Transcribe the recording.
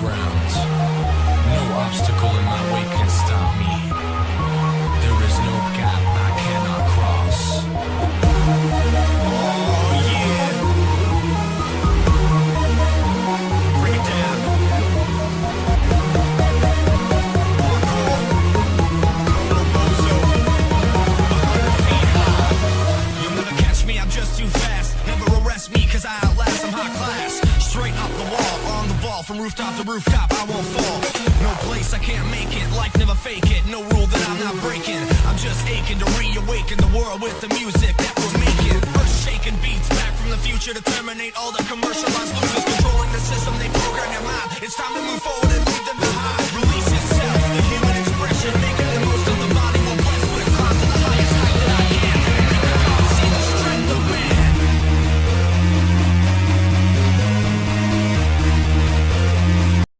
ground. No obstacle in my way can stop me. There is no gap I cannot cross. Oh yeah. Break it down. You'll never catch me, I'm just too fast. Never arrest me, cause I outlast, I'm high class. Straight up the wall, on the ball, from rooftop to rooftop, I won't fall. No place I can't make it, life never fake it. No rule that I'm not breaking. I'm just aching to reawaken the world with the music that we're making. Earth-shaking beats back from the future to terminate all the commercialized losers controlling the system. They program your mind. It's time to move forward and leave them behind.